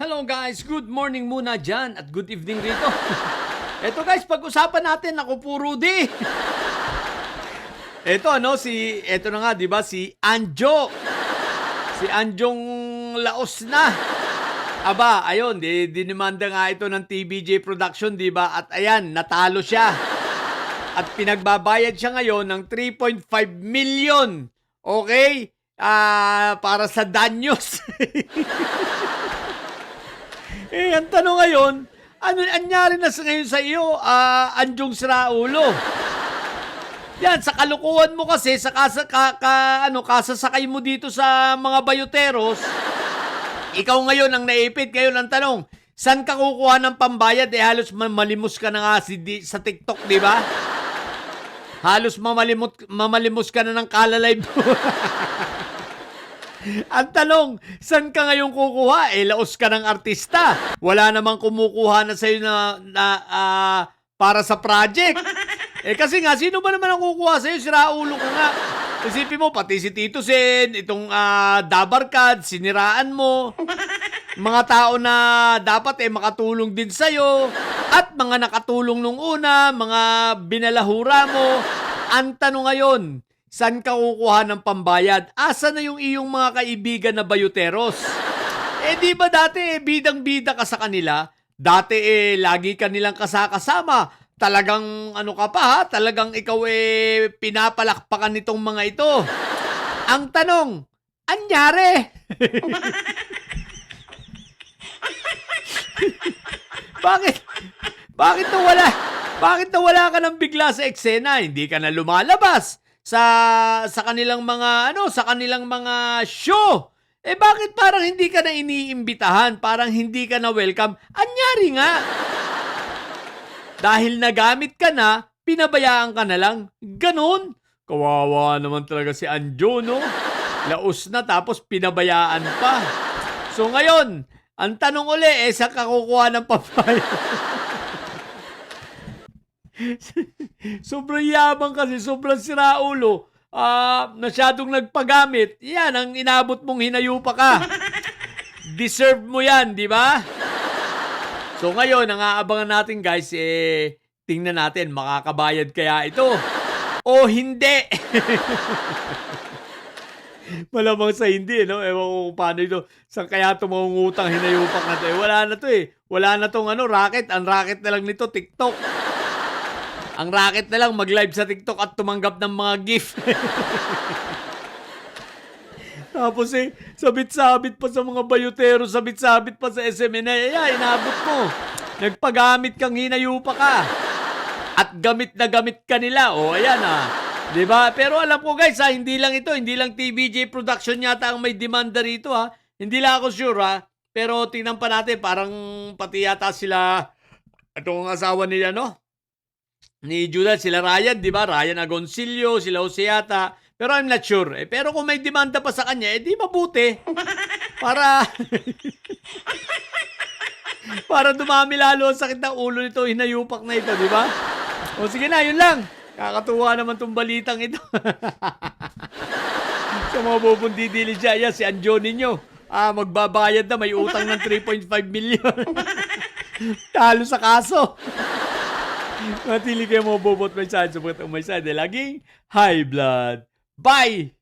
Hello guys, good morning muna dyan at good evening rito. Eto guys, pag-usapan natin, ako po Rudy. Eto na nga, di ba, si Anjo. Si Anjong Laos na. Aba, ayun, dinimanda nga ito ng TVJ Production, di ba? At ayan, natalo siya. At pinagbabayad siya ngayon ng 3.5 million. Okay? Para sa danyos. Ang tanong ngayon, ano anyari na ngayon sa iyo, Anjong Siraulo? Yan, sa kalukuhan mo kasi, sa kasasakay mo dito sa mga bayoteros, ikaw ngayon ang naipit. Ngayon ang tanong, saan ka kukuha ng pambayad? Halos mamalimos ka na nga sa TikTok, di ba? Halos mamalimos ka na ng kalalive mo. Ang tanong, saan ka ngayon kukuha? Laos ka ng artista. Wala namang kumukuha na sa'yo na para sa project. Kasi nga, sino ba naman ang kukuha sa'yo? Siraulo ka nga. Isipin mo, pati si Tito Sen, itong Dabarkad, siniraan mo. Mga tao na dapat makatulong din sa'yo. At mga nakatulong nung una, mga binalahura mo. Ang tanong ngayon, saan ka kukuha ng pambayad? Asa na yung iyong mga kaibigan na bayoteros? Di ba dati bidang-bida ka sa kanila? Dati lagi ka nilang kasama. Talagang ano ka pa ha? Talagang ikaw pinapalakpakan nitong mga ito. Ang tanong, anyari? Bakit nawala? Bakit nawala ka ng bigla sa eksena? Hindi ka na lumalabas sa kanilang mga show. Bakit parang hindi ka na iniimbitahan? Parang hindi ka na welcome? Anyari nga. Dahil nagamit ka na, pinabayaan ka na lang. Ganon. Kawawa naman talaga si Anjo, no? Laos na tapos pinabayaan pa. So ngayon, ang tanong uli, saan ka kukuha ng papaya? Sobrang yabang kasi, sobrang siraulo. Masyadong nagpagamit. Yan, ang inabot mong hinayupa ka. Deserve mo yan, di ba? So ngayon, ang aabangan natin guys, tingnan natin, makakabayad kaya ito? O hindi? Malamang sa hindi, no? Ewan ko kung paano ito. Saan kaya ito mangungutang hinayupak na ito? Wala na ito Wala na itong racket. Ang racket na lang nito, TikTok. Ang racket na lang mag-live sa TikTok at tumanggap ng mga gift. Tapos sabit-sabit pa sa mga bayotero, sabit-sabit pa sa SMNA. Inabot mo. Nagpagamit kang hinayupa ka. At gamit na gamit ka nila. Ayan Diba? Pero alam ko guys hindi lang ito, hindi lang TVJ Production yata ang may demanda rito Hindi lang ako sure Pero tingnan pa natin, parang pati yata sila, itong asawa nila ni Judah, sila Ryan, di ba? Ryan Agoncillo, sila Jose yata. Pero I'm not sure. Pero kung may demanda pa sa kanya, di mabuti. Para dumami lalo ang sakit ng ulo nito, hinayupak na ito, di ba? Sige na, yun lang. Kakatuwa naman tong balitang ito. Sa mga bubundidili dyan, si Anjo ninyo. Magbabayad na, may utang ng 3.5 million. Talo sa kaso. Matili kayo mo bobot may side, subukan may side. Laging high blood. Bye!